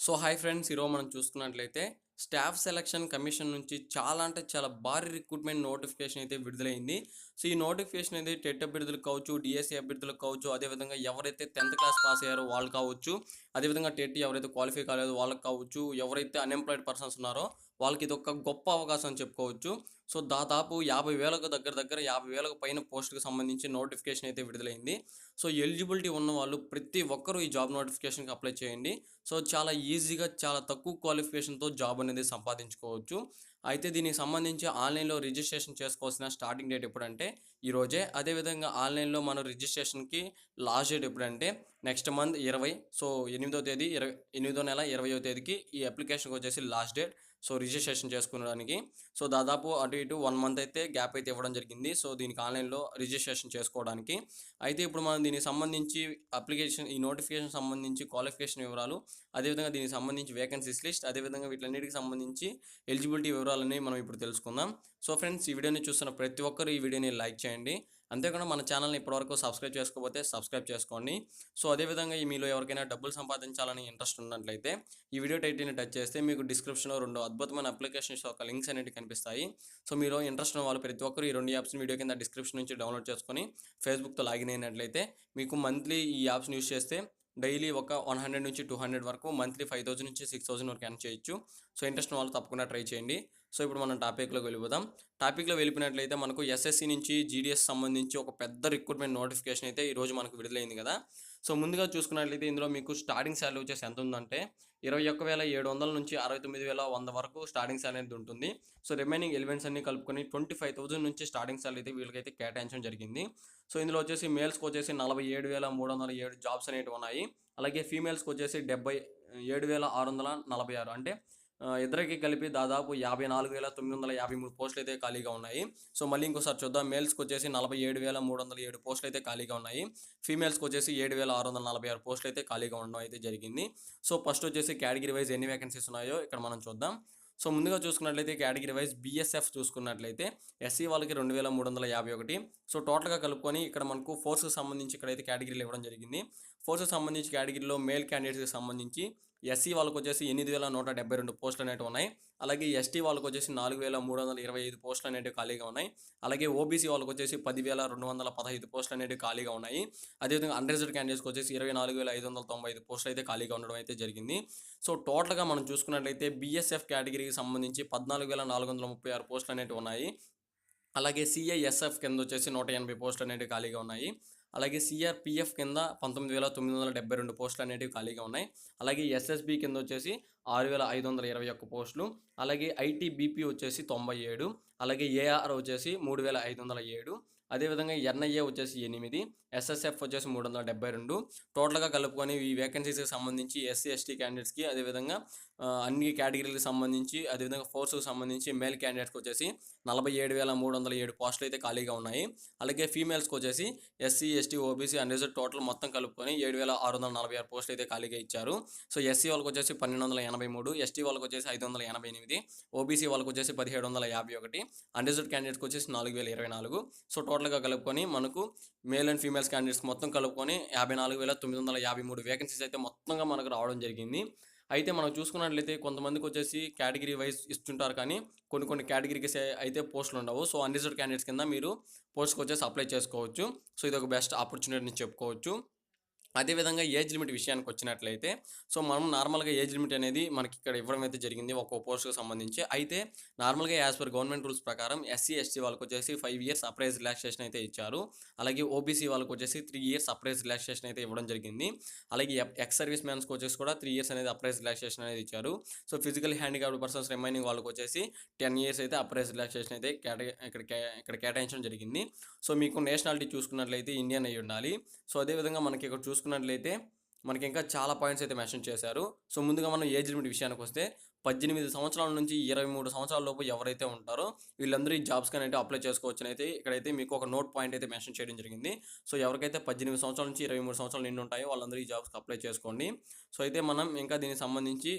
So hi friends, ఈరోజు మనం చూసుకున్నట్లయితే స్టాఫ్ సెలక్షన్ కమిషన్ నుంచి చాలా అంటే చాలా భారీ రిక్రూట్మెంట్ నోటిఫికేషన్ అయితే విడుదలైంది. సో ఈ నోటిఫికేషన్ అయితే టెట్ అభ్యర్థులకు కావచ్చు, డిఎస్సి అభ్యర్థులకు కావచ్చు, అదేవిధంగా ఎవరైతే 10th క్లాస్ పాస్ అయ్యారో వాళ్ళు కావచ్చు, అదేవిధంగా టెట్ ఎవరైతే క్వాలిఫై కాలేదో వాళ్ళకి కావచ్చు, ఎవరైతే అన్ఎంప్లాయిడ్ పర్సన్స్ ఉన్నారో వాళ్ళకి ఇది ఒక గొప్ప అవకాశం అని చెప్పుకోవచ్చు. సో దాదాపు 50,000కు దగ్గర 50,000కు పైన పోస్టులకు సంబంధించి నోటిఫికేషన్ అయితే విడుదలైంది. సో ఎలిజిబిలిటీ ఉన్న వాళ్ళు ప్రతి ఒక్కరూ ఈ జాబ్ నోటిఫికేషన్కి అప్లై చేయండి. సో చాలా ఈజీగా చాలా తక్కువ క్వాలిఫికేషన్‌తో జాబ్ అనేది సంపాదించుకోవచ్చు. అయితే దీనికి సంబంధించి ఆన్‌లైన్‌లో రిజిస్ట్రేషన్ చేసుకోవాల్సిన స్టార్టింగ్ డేట్ ఎప్పుడంటే ఈరోజే. అదేవిధంగా ఆన్‌లైన్‌లో మనం రిజిస్ట్రేషన్‌కి లాస్ట్ డేట్ ఎప్పుడంటే నెక్స్ట్ మంత్ 20. సో 8వ తేదీ 8వ నెల 20వ తేదీకి ఈ అప్లికేషన్‌కి వచ్చేసి లాస్ట్ డేట్. సో రిజిస్ట్రేషన్ చేసుకునడానికి. సో దాదాపు అటు ఇటు 1 మంత్ అయితే గ్యాప్ అయితే ఇవ్వడం జరిగింది. సో దీనికి ఆన్‌లైన్‌లో రిజిస్ట్రేషన్ చేసుకోవడానికి. అయితే ఇప్పుడు మనం దీనికి సంబంధించి ఈ నోటిఫికేషన్ సంబంధించి క్వాలిఫికేషన్ వివరాలు, అదేవిధంగా దీనికి సంబంధించి వేకెన్సీస్ లిస్ట్, అదేవిధంగా వీటన్నిటికి సంబంధించి ఎలిజిబిలిటీ వివరాలని మనం ఇప్పుడు తెలుసుకుందాం. సో ఫ్రెండ్స్, ఈ వీడియోని చూస్తున్న ప్రతి ఒక్కరు ఈ వీడియోని లైక్ చేయండి. అంతేకాకుండా మన ఛానల్‌ని ఇప్పటివరకు సబ్స్క్రైబ్ చేసుకోకపోతే సబ్స్క్రైబ్ చేసుకోండి. సో అదేవిధంగా మీలో ఎవరికైనా డబ్బులు సంపాదించాలని ఇంట్రెస్ట్ ఉన్నట్లయితే ఈ వీడియో టైటిల్‌ని టచ్ చేస్తే మీకు డిస్క్రిప్షన్‌లో 2 అద్భుతమైన అప్లికేషన్స్ యొక్క లింక్స్ అనేవి కనిపిస్తాయి. సో మీలో ఇంట్రెస్ట్ ఉన్న వాళ్ళు ప్రతి ఒక్కరు ఈ 2 యాప్స్‌ని వీడియో కింద డిస్క్రిప్షన్ నుంచి డౌన్లోడ్ చేసుకొని ఫేస్‌బుక్‌తో లాగిన్ అయినట్లయితే మీకు మంత్లీ ఈ యాప్స్‌ని యూజ్ చేస్తే డైలీ ఒక 100 నుంచి 200 వరకు, మంత్లీ 5,000 నుంచి 6,000 వరకు ఎర్న్ చేయొచ్చు. సో ఇంట్రెస్ట్ ఉన్న వాళ్ళు తప్పకుండా ట్రై చేయండి. సో ఇప్పుడు మనం టాపిక్‌లోకి వెళ్ళిపోదాం. టాపిక్‌లో వెళ్ళిపోయినట్లయితే మనకు ఎస్ఎస్‌సి నుంచి జీడీఎస్ సంబంధించి ఒక పెద్ద రిక్రూట్మెంట్ నోటిఫికేషన్ అయితే ఈరోజు మనకు విడుదలైంది కదా! సో ముందుగా చూసుకున్నట్లయితే ఇందులో మీకు స్టార్టింగ్ సాలరీ వచ్చేసి ఎంత ఉందంటే 21,700 నుంచి 69,100 వరకు స్టార్టింగ్ సాలరీ అనేది ఉంటుంది. సో రిమైనింగ్ ఎలిమెంట్స్ అన్ని కలుపుకొని 25,000 నుంచి స్టార్టింగ్ సాలరీ అయితే వీళ్ళకైతే కేటాయించడం జరిగింది. సో ఇందులో వచ్చేసి మేల్స్‌కి వచ్చేసి 47,307 జాబ్స్ అనేటివి ఉన్నాయి. అలాగే ఫీమేల్స్‌కి వచ్చేసి 77,646, అంటే ఇద్దరికి కలిపి దాదాపు 54,953 పోస్టులు అయితే ఖాళీగా ఉన్నాయి. సో మళ్ళీ ఇంకోసారి చూద్దాం. మేల్స్‌కి వచ్చేసి 47,307 పోస్టులు అయితే ఖాళీగా ఉన్నాయి. ఫీమేల్స్‌కి వచ్చేసి 7,646 పోస్టులు అయితే ఖాళీగా ఉండడం అయితే జరిగింది. సో ఫస్ట్ వచ్చేసి కేటగిరీ వైజ్ ఎన్ని వేకెన్సీస్ ఉన్నాయో ఇక్కడ మనం చూద్దాం. సో ముందుగా చూసుకున్నట్లయితే కేటగిరీ వైజ్ బీఎస్ఎఫ్ చూసుకున్నట్లయితే ఎస్సీ వాళ్ళకి 2,351. సో టోటల్‌గా కలుపుకొని ఇక్కడ మనకు ఫోర్స్‌కి సంబంధించి ఇక్కడైతే కేటగిరీలు ఇవ్వడం జరిగింది. ఫోర్స్‌కి సంబంధించి కేటగిరీలో మేల్ క్యాండిడేట్స్‌కి సంబంధించి ఎస్సీ వాళ్ళకి వచ్చేసి 8,172 పోస్టులు అనేటివి ఉన్నాయి. అలాగే ఎస్టీ వాళ్ళకి వచ్చేసి 4,325 పోస్టులు అనేటివి ఖాళీగా ఉన్నాయి. అలాగే ఓబీసీ వాళ్ళకి వచ్చేసి 10,215 పోస్టులు అనేటివి ఖాళీగా ఉన్నాయి. అదేవిధంగా అన్‌రిజర్వ్డ్ క్యాండిడేట్స్‌కి వచ్చేసి 24,595 పోస్టులు అయితే ఖాళీగా ఉండడం అయితే జరిగింది. సో టోటల్‌గా మనం చూసుకున్నట్లయితే బీఎస్ఎఫ్ కేటగిరీకి సంబంధించి 14,436 పోస్టులు అనేటివి ఉన్నాయి. అలాగే సీఐఎస్ఎఫ్ కింద వచ్చేసి 180 పోస్టులు అనేటివి ఖాళీగా ఉన్నాయి. అలాగే సిఆర్పిఎఫ్ కింద 19,972 పోస్టులు అనేటివి ఖాళీగా ఉన్నాయి. అలాగే ఎస్ఎస్బి కింద వచ్చేసి 6,521 పోస్టులు. అలాగే ఐటీబీపీ వచ్చేసి 97. అలాగే ఏఆర్ వచ్చేసి 3,507. అదేవిధంగా ఎన్ఐఏ వచ్చేసి 8, ఎస్ఎస్ఎఫ్ వచ్చేసి 372. టోటల్‌గా కలుపుకొని ఈ వేకెన్సీస్‌కి సంబంధించి ఎస్సీ, ఎస్టీ క్యాండిడేట్స్‌కి, అదేవిధంగా అన్ని కేటగిరీలకు సంబంధించి, అదేవిధంగా ఫోర్స్‌కి సంబంధించి మేల్ క్యాండిడేట్స్‌కి వచ్చేసి 47,307 పోస్టులు అయితే ఖాళీగా ఉన్నాయి. అలాగే ఫీమేల్స్‌కి వచ్చేసి SC, ST, OBC, unreserved total మొత్తం కలుపుకొని 7,646 పోస్టులు అయితే ఖాళీగా ఇచ్చారు. సో ఎస్సీ వాళ్ళకి వచ్చేసి 1,283, ఎస్టీ వాళ్ళకి వచ్చేసి 588, ఓబీసీ వాళ్ళకి వచ్చేసి 1,751, అన్‌రిజర్వ్డ్ క్యాండిడేట్స్‌కి వచ్చేసి 4,024. సో టోటల్‌గా కలుపుకొని మనకు మేల్ అండ్ ఫీమేల్స్ క్యాండిడేట్స్ మొత్తం కలుపుకొని 54,953 వేకెన్సీస్ అయితే మొత్తంగా మనకు రావడం జరిగింది. అయితే మనం చూసుకున్నట్లయితే కొంతమందికి వచ్చేసి కేటగిరీ వైజ్ ఇస్తుంటారు, కానీ కొన్ని కేటగిరీకి అయితే పోస్టులు ఉండవు. సో అన్‌రిజర్వ్డ్ క్యాండిడేట్స్ కింద మీరు పోస్ట్‌కి వచ్చేసి అప్లై చేసుకోవచ్చు. సో ఇది ఒక బెస్ట్ ఆపర్చునిటీ అని చెప్పుకోవచ్చు. అదేవిధంగా ఏజ్ లిమిట్ విషయానికి వచ్చినట్లయితే, సో మనం నార్మల్‌గా ఏజ్ లిమిట్ అనేది మనకి ఇక్కడ ఇవ్వడం అయితే జరిగింది ఒక్కో పోస్ట్‌కి సంబంధించి. అయితే నార్మల్‌గా యాస్ పర్ గవర్నమెంట్ రూల్స్ ప్రకారం ఎస్సీ, ఎస్టీ వాళ్ళకి వచ్చేసి 5 ఇయర్స్ అప్రైజ్ రిలాక్సేషన్ అయితే ఇచ్చారు. అలాగే ఓబీసీ వాళ్ళకి వచ్చేసి 3 ఇయర్స్ అప్రైజ్ రిలాక్సేషన్ అయితే ఇవ్వడం జరిగింది. అలాగే ఎక్స్ సర్వీస్ మ్యాన్స్‌కి వచ్చేసి కూడా 3 ఇయర్స్ అనేది అప్రైజ్ రిలాక్సేషన్ అనేది ఇచ్చారు. So physical handicapped persons remaining వాళ్ళకి వచ్చేసి 10 ఇయర్స్ అయితే అప్రైజ్ రిలాక్సేషన్ అయితే ఇక్కడ కేటాయించడం జరిగింది. సో మీకు నేషనాలిటీ చూసుకున్నట్లయితే ఇండియన్ అయ్యి ఉండాలి. సో అదేవిధంగా మనకి ఇక్కడ చూసుకున్నట్లయితే మనకి ఇంకా చాలా పాయింట్స్ అయితే మెన్షన్ చేశారు. సో ముందుగా మనం ఏజ్ లిమిట్ విషయానికి వస్తే 18 సంవత్సరాల నుంచి 23 సంవత్సరాల లోపు ఎవరైతే ఉంటారో వీళ్ళందరూ ఈ జాబ్స్‌కి అనేవి అప్లై చేసుకోవచ్చని అయితే ఇక్కడైతే మీకు ఒక నోట్ పాయింట్ అయితే మెన్షన్ చేయడం జరిగింది. సో ఎవరికైతే 18 సంవత్సరాల నుంచి 23 సంవత్సరాలు నిండి ఉంటాయో వాళ్ళందరూ ఈ జాబ్స్‌కి అప్లై చేసుకోండి. సో అయితే మనం ఇంకా దీనికి సంబంధించి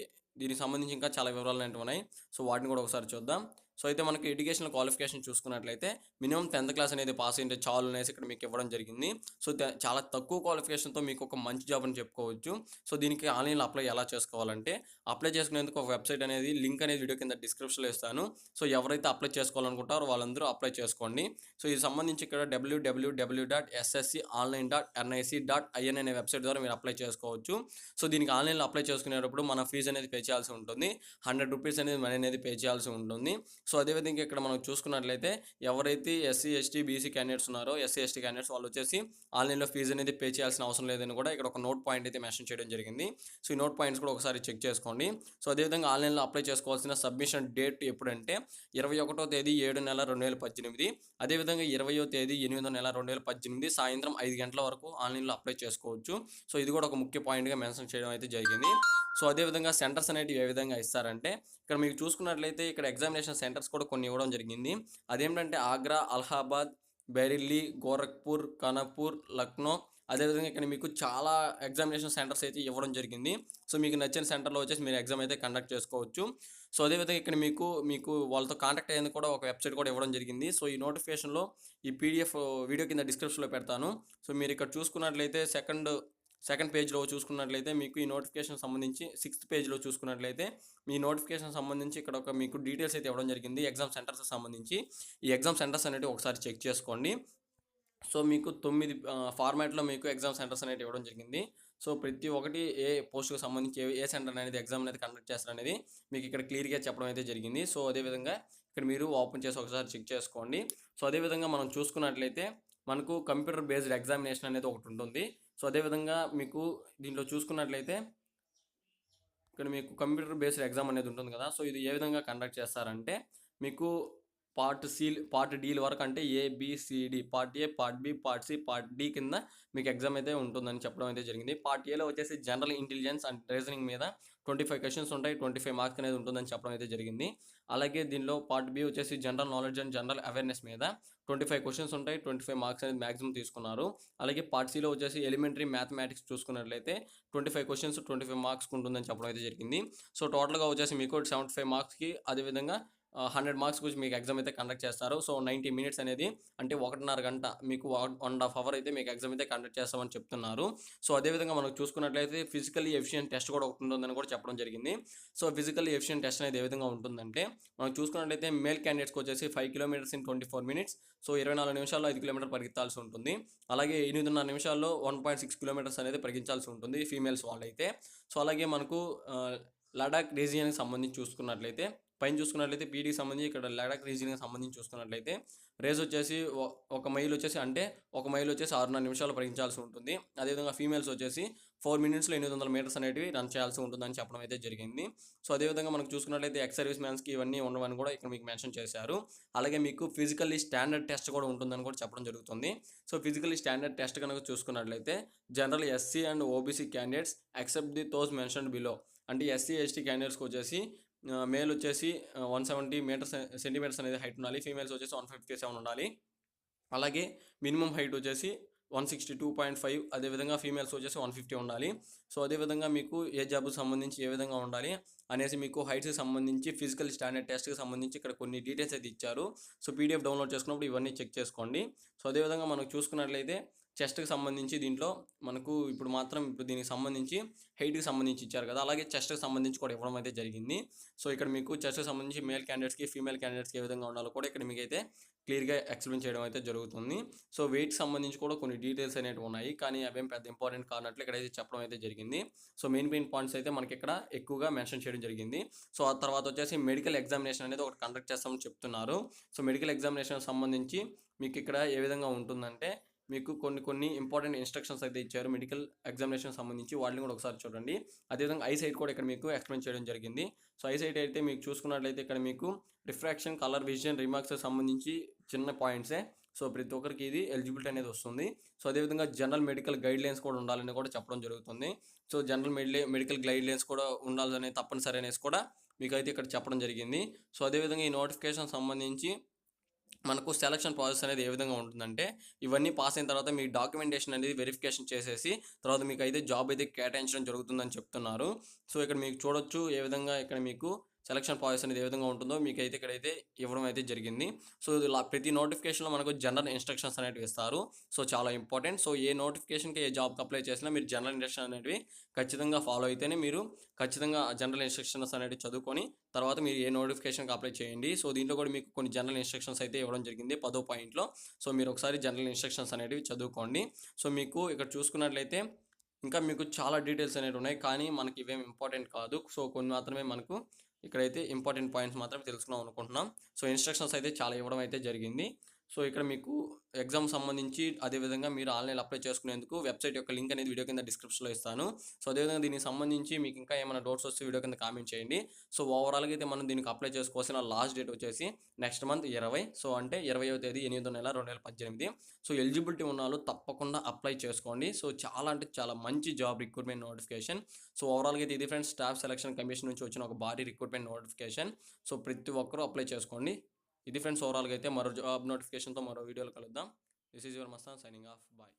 ఇంకా చాలా వివరాలు అనేవి ఉన్నాయి. సో వాటిని కూడా ఒకసారి చూద్దాం. సో అయితే మనకి ఎడ్యుకేషనల్ క్వాలిఫికేషన్ చూసుకున్నట్లయితే మినిమం 10th క్లాస్ అనేది పాస్ అయింటే చాలు అనేసి ఇక్కడ మీకు ఇవ్వడం జరిగింది. సో చాలా తక్కువ క్వాలిఫికేషన్‌తో మీకు ఒక మంచి జాబ్ అని చెప్పుకోవచ్చు. సో దీనికి ఆన్‌లైన్‌లో అప్లై ఎలా చేసుకోవాలంటే, అప్లై చేసుకునేందుకు ఒక వెబ్‌సైట్ అనేది లింక్ అనేది వీడియో కింద డిస్క్రిప్షన్‌లో ఇస్తాను. సో ఎవరైతే అప్లై చేసుకోవాలనుకుంటారో వాళ్ళందరూ అప్లై చేసుకోండి. సో ఇది సంబంధించి ఇక్కడ www.ssconline.nic.in అనే వెబ్‌సైట్ ద్వారా మీరు అప్లై చేసుకోవచ్చు. సో దీనికి ఆన్‌లైన్‌లో అప్లై చేసుకునేటప్పుడు మన ఫీజ్ అనేది పే చేయాల్సి ఉంటుంది. ₹100 అనేది మనీ అనేది పే చేయాల్సి ఉంటుంది. సో అదేవిధంగా ఇక్కడ మనం చూసుకున్నట్లయితే ఎవరైతే ఎస్సీ, ఎస్టీ, బీసీ క్యాండిడేట్స్ ఉన్నారో ఎస్సీ, ఎస్టీ క్యాండిడేట్స్ వాళ్ళు వచ్చేసి ఆన్‌లైన్‌లో ఫీజ్ అనేది పే చేయాల్సిన అవసరం లేదని కూడా ఇక్కడ ఒక నోట్ పాయింట్ అయితే మెన్షన్ చేయడం జరిగింది. సో ఈ నోట్ పాయింట్స్ కూడా ఒకసారి చెక్ చేసుకోండి. సో అదేవిధంగా ఆన్‌లైన్‌లో అప్లై చేసుకోవాల్సిన సబ్మిషన్ డేట్ ఎప్పుడంటే 21వ తేదీ 7 నెల 2018. అదేవిధంగా 20వ తేదీ 8 నెల 2018 సాయంత్రం 5 గంటల వరకు ఆన్‌లైన్‌లో అప్లై చేసుకోవచ్చు. సో ఇది కూడా ఒక ముఖ్య పాయింట్‌గా మెన్షన్ చేయడం అయితే జరిగింది. సో అదేవిధంగా సెంటర్స్ అనేటివి ఏ విధంగా ఇస్తారంటే, ఇక్కడ మీకు చూసుకున్నట్లయితే ఇక్కడ ఎగ్జామినేషన్ సెంటర్స్ కూడా కొన్ని ఇవ్వడం జరిగింది. అదేంటంటే ఆగ్రా, అలహాబాద్, బెరెల్లీ, గోరఖ్పూర్, కాన్పూర్, లక్నో. అదేవిధంగా ఇక్కడ మీకు చాలా ఎగ్జామినేషన్ సెంటర్స్ అయితే ఇవ్వడం జరిగింది. సో మీకు నచ్చిన సెంటర్‌లో వచ్చేసి మీరు ఎగ్జామ్ అయితే కండక్ట్ చేసుకోవచ్చు. సో అదేవిధంగా ఇక్కడ మీకు వాళ్ళతో కాంటాక్ట్ అయ్యేందుకు కూడా ఒక వెబ్‌సైట్ కూడా ఇవ్వడం జరిగింది. సో ఈ నోటిఫికేషన్‌లో ఈ పీడీఎఫ్ వీడియో కింద డిస్క్రిప్షన్‌లో పెడతాను. సో మీరు ఇక్కడ చూసుకున్నట్లయితే సెకండ్ పేజ్‌లో చూసుకున్నట్లయితే మీకు ఈ నోటిఫికేషన్ సంబంధించి సిక్స్త్ పేజ్‌లో చూసుకున్నట్లయితే మీ నోటిఫికేషన్ సంబంధించి ఇక్కడ ఒక మీకు డీటెయిల్స్ అయితే ఇవ్వడం జరిగింది. ఎగ్జామ్ సెంటర్స్‌కి సంబంధించి. ఈ ఎగ్జామ్ సెంటర్స్ అనేటివి ఒకసారి చెక్ చేసుకోండి. సో మీకు 9 ఫార్మాట్‌లో మీకు ఎగ్జామ్ సెంటర్స్ అనేటివి ఇవ్వడం జరిగింది. సో ప్రతి ఒక్కటి ఏ పోస్ట్‌కి సంబంధించి ఏ సెంటర్ అనేది ఎగ్జామ్ అనేది కండక్ట్ చేస్తారనేది మీకు ఇక్కడ క్లియర్‌గా చెప్పడం అయితే జరిగింది. సో అదేవిధంగా ఇక్కడ మీరు ఓపెన్ చేసి ఒకసారి చెక్ చేసుకోండి. సో అదేవిధంగా మనం చూసుకున్నట్లయితే మనకు కంప్యూటర్ బేస్డ్ ఎగ్జామినేషన్ అనేది ఒకటి ఉంటుంది. సో అదేవిధంగా మీకు దీంట్లో చూసుకున్నట్లయితే ఇక్కడ మీకు కంప్యూటర్ బేస్డ్ ఎగ్జామ్ అనేది ఉంటుంది కదా! సో ఇది ఏ విధంగా కండక్ట్ చేస్తారంటే మీకు పార్ట్ డీల వరకు అంటే ABCD part A, part B, part C, part D కింద మీకు ఎగ్జామ్ అయితే ఉంటుందని చెప్పడం అయితే జరిగింది. పార్ట్ ఏలో వచ్చేసి జనరల్ ఇంటెలిజెన్స్ అండ్ రీజనింగ్ మీద 25 క్వెషన్స్ ఉంటాయి. 25 మార్క్స్ అనేది ఉంటుందని చెప్పడం అయితే జరిగింది. అలాగే దీనిలో పార్ట్ బి వచ్చేసి general knowledge and general awareness మీద 25 క్వెషన్స్ ఉంటాయి. 25 మార్క్స్ అనేది మాక్సిమం తీసుకున్నారు. అలాగే పార్ట్ సిలో వచ్చేసి ఎలిమెంటరీ మ్యాథమెటిక్స్ చూసుకున్నట్లయితే 25 క్వెషన్స్ 25 మార్క్స్‌కి ఉంటుందని చెప్పడం అయితే జరిగింది. సో టోటల్‌గా వచ్చేసి మీకు 75 మార్క్స్‌కి అదేవిధంగా 100 మార్క్స్ గురించి మీకు ఎగ్జామ్ అయితే కండక్ట్ చేస్తారు. సో 90 మినిట్స్ అనేది అంటే 1.5 గంట మీకు 1.5 అవర్ అయితే మీకు ఎగ్జామ్ అయితే కండక్ట్ చేస్తామని చెప్తున్నారు. సో అదేవిధంగా మనం చూసుకున్నట్లయితే ఫిజికల్లీ ఎఫిషియెంట్ టెస్ట్ కూడా ఒకటి ఉంటుందని కూడా చెప్పడం జరిగింది. సో ఫిజికల్లీ ఎఫిషియెంట్ టెస్ట్ అనేది ఏ విధంగా ఉంటుందంటే మనం చూసుకున్నట్లయితే మేల్ క్యాండిడేట్స్‌కి వచ్చేసి 5 కిలోమీటర్స్ ఇన్ 24 మినిట్స్. సో 24 నిమిషాల్లో 5 కిలోమీటర్లు పరిగెత్తాల్సి ఉంటుంది. అలాగే 8.5 నిమిషాల్లో 1.6 కిలోమీటర్స్ అనేది పరిగెత్తాల్సి ఉంటుంది ఫీమేల్స్ వాళ్ళైతే. సో అలాగే మనకు లడాక్ రీజియన్‌కి సంబంధించి చూసుకున్నట్లయితే పైన చూసుకున్నట్లయితే పీడీకి సంబంధించి ఇక్కడ లడాక్ రీజియన్‌కి సంబంధించి చూసుకున్నట్లయితే రేస్ వచ్చేసి ఒక మైల్ వచ్చేసి 6.5 నిమిషాలు పరిగెత్తాల్సి ఉంటుంది. అదేవిధంగా ఫీమేల్స్ వచ్చేసి 4 మినిట్స్‌లో 800 మీటర్స్ అనేటివి రన్ చేయాల్సి ఉంటుందని చెప్పడం అయితే జరిగింది. సో అదేవిధంగా మనకు చూసుకున్నట్లయితే ఎక్స్ సర్వీస్ మ్యాన్స్‌కి ఇవన్నీ ఉండవని కూడా ఇక్కడ మీకు మెన్షన్ చేశారు. అలాగే మీకు ఫిజికల్లీ స్టాండర్డ్ టెస్ట్ కూడా ఉంటుందని కూడా చెప్పడం జరుగుతుంది. సో ఫిజికల్లీ స్టాండర్డ్ టెస్ట్ కనుక చూసుకున్నట్లయితే general SC and OBC candidates except those mentioned below అంటే ఎస్సీ, ఎస్టీ క్యాండిడేట్స్‌కి వచ్చేసి మేల్ వచ్చేసి 170 సెంటీమీటర్స్ అనేది హైట్ ఉండాలి. ఫీమేల్స్ వచ్చేసి 157 ఉండాలి. అలాగే మినిమమ్ హైట్ వచ్చేసి 162.5 అదేవిధంగా ఫీమేల్స్ వచ్చేసి 150 ఉండాలి. సో అదేవిధంగా మీకు ఏ జాబ్‌కి సంబంధించి ఏ విధంగా ఉండాలి అనేసి మీకు హైట్స్‌కి సంబంధించి ఫిజికల్ స్టాండర్డ్ టెస్ట్‌కి సంబంధించి ఇక్కడ కొన్ని డీటెయిల్స్ అయితే ఇచ్చారు. సో పీడీఎఫ్ డౌన్లోడ్ చేసుకున్నప్పుడు ఇవన్నీ చెక్ చేసుకోండి. సో అదేవిధంగా మనం చూసుకున్నట్లయితే చెస్ట్‌కి సంబంధించి దీంట్లో మనకు ఇప్పుడు దీనికి సంబంధించి హైట్‌కి సంబంధించి ఇచ్చారు కదా! అలాగే చెస్ట్‌కి సంబంధించి కూడా ఇవ్వడం అయితే జరిగింది. సో ఇక్కడ మీకు చెస్ట్‌కి సంబంధించి మేల్ క్యాండిడేట్స్‌కి, ఫీమేల్ క్యాండిడేట్స్‌కి ఏ విధంగా ఉండాలో కూడా ఇక్కడ మీకైతే క్లియర్‌గా ఎక్స్‌ప్లెయిన్ చేయడం అయితే జరుగుతుంది. సో వెయిట్‌కి సంబంధించి కూడా కొన్ని డీటెయిల్స్ అనేటివి ఉన్నాయి. కానీ అవేం పెద్ద ఇంపార్టెంట్ కానట్లు ఇక్కడైతే చెప్పడం అయితే జరిగింది. సో మెయిన్ పాయింట్స్ అయితే మనకి ఇక్కడ ఎక్కువగా మెన్షన్ చేయడం జరిగింది. సో ఆ తర్వాత వచ్చేసి మెడికల్ ఎగ్జామినేషన్ అనేది ఒకటి కండక్ట్ చేస్తామని చెప్తున్నారు. సో మెడికల్ ఎగ్జామినేషన్‌కి సంబంధించి మీకు ఇక్కడ ఏ విధంగా ఉంటుందంటే మీకు కొన్ని ఇంపార్టెంట్ ఇన్‌స్ట్రక్షన్స్ అయితే ఇచ్చారు మెడికల్ ఎగ్జామినేషన్‌కి సంబంధించి. వాటిని కూడా ఒకసారి చూడండి. అదేవిధంగా ఐసైట్ కూడా ఇక్కడ మీకు ఎక్స్‌ప్లెయిన్ చేయడం జరిగింది. సో ఐసైట్ అయితే మీకు చూసుకున్నట్లయితే ఇక్కడ మీకు రిఫ్రాక్షన్, కలర్ విజన్, రిమార్క్స్‌కి సంబంధించి చిన్న పాయింట్సే. సో ప్రతి ఒక్కరికి ఇది ఎలిజిబిలిటీ అనేది వస్తుంది. సో అదేవిధంగా జనరల్ మెడికల్ గైడ్‌లైన్స్ కూడా ఉండాలని కూడా చెప్పడం జరుగుతుంది. సో జనరల్ మెడికల్ గైడ్‌లైన్స్ కూడా ఉండాలని తప్పనిసరి అనేసి కూడా మీకైతే ఇక్కడ చెప్పడం జరిగింది. సో అదేవిధంగా ఈ నోటిఫికేషన్ సంబంధించి మనకు సెలక్షన్ ప్రాసెస్ అనేది ఏ విధంగా ఉంటుందంటే ఇవన్నీ పాస్ అయిన తర్వాత మీ డాక్యుమెంటేషన్ అనేది వెరిఫికేషన్ చేసేసి తర్వాత మీకు అయితే జాబ్ అయితే కేటాయించడం జరుగుతుందని చెప్తున్నారు. సో ఇక్కడ మీకు చూడొచ్చు ఏ విధంగా ఇక్కడ మీకు సెలక్షన్ ప్రాసెస్ అనేది ఏ విధంగా ఉంటుందో మీకైతే ఇక్కడైతే ఇవ్వడం అయితే జరిగింది. సో ప్రతి నోటిఫికేషన్‌లో మనకు జనరల్ ఇన్‌స్ట్రక్షన్స్ అనేటివి ఇస్తారు. సో చాలా ఇంపార్టెంట్. సో ఏ నోటిఫికేషన్‌కి ఏ జాబ్‌కి అప్లై చేసినా మీరు జనరల్ ఇన్‌స్ట్రక్షన్ అనేటివి ఖచ్చితంగా ఫాలో అయితేనే మీరు ఖచ్చితంగా జనరల్ ఇన్‌స్ట్రక్షన్స్ అనేటివి చదువుకొని తర్వాత మీరు ఏ నోటిఫికేషన్‌కి అప్లై చేయండి. సో దీంట్లో కూడా మీకు కొన్ని జనరల్ ఇన్‌స్ట్రక్షన్స్ అయితే ఇవ్వడం జరిగింది 10వ పాయింట్‌లో. సో మీరు ఒకసారి జనరల్ ఇన్‌స్ట్రక్షన్స్ అనేటివి చదువుకోండి. సో మీకు ఇక్కడ చూసుకున్నట్లయితే ఇంకా మీకు చాలా డీటెయిల్స్ అనేవి ఉన్నాయి. కానీ మనకి ఇవేమి ఇంపార్టెంట్ కాదు. సో కొన్ని మాత్రమే మనకు ఇక్కడైతే ఇంపార్టెంట్ పాయింట్స్ మాత్రం తెలుసుకుందాం అనుకుంటున్నాం. సో ఇన్‌స్ట్రక్షన్స్ అయితే చాలా ఇవ్వడం అయితే జరిగింది. సో ఇక్కడ మీకు ఎగ్జామ్ సంబంధించి అదేవిధంగా మీరు ఆన్‌లైన్‌లో అప్లై చేసుకునేందుకు వెబ్‌సైట్ యొక్క లింక్ అనేది వీడియో కింద డిస్క్రిప్షన్‌లో ఇస్తాను. సో అదేవిధంగా దీనికి సంబంధించి మీకు ఇంకా ఏమైనా డౌట్స్ వస్తే వీడియో కింద కామెంట్ చేయండి. సో ఓవరాల్‌గా అయితే మనం దీనికి అప్లై చేసుకోవాల్సిన లాస్ట్ డేట్ వచ్చేసి నెక్స్ట్ మంత్ 20. సో అంటే 20వ తేదీ 8వ నెల 2018. సో ఎలిజిబిలిటీ ఉన్నవాళ్ళు తప్పకుండా అప్లై చేసుకోండి. సో చాలా అంటే చాలా మంచి జాబ్ రిక్రూట్‌మెంట్ నోటిఫికేషన్. సో ఓవరాల్‌గా అయితే ఇది ఫ్రెండ్స్ స్టాఫ్ సెలక్షన్ కమిషన్ నుంచి వచ్చిన ఒక భారీ రిక్రూట్‌మెంట్ నోటిఫికేషన్. సో ప్రతి ఒక్కరూ అప్లై చేసుకోండి. ఇది ఫ్రెండ్స్ ఓవరాల్‌గా అయితే మరో జాబ్ నోటిఫికేషన్‌తో మరో వీడియోలో కలుద్దాం. This is your Mastan signing off. Bye.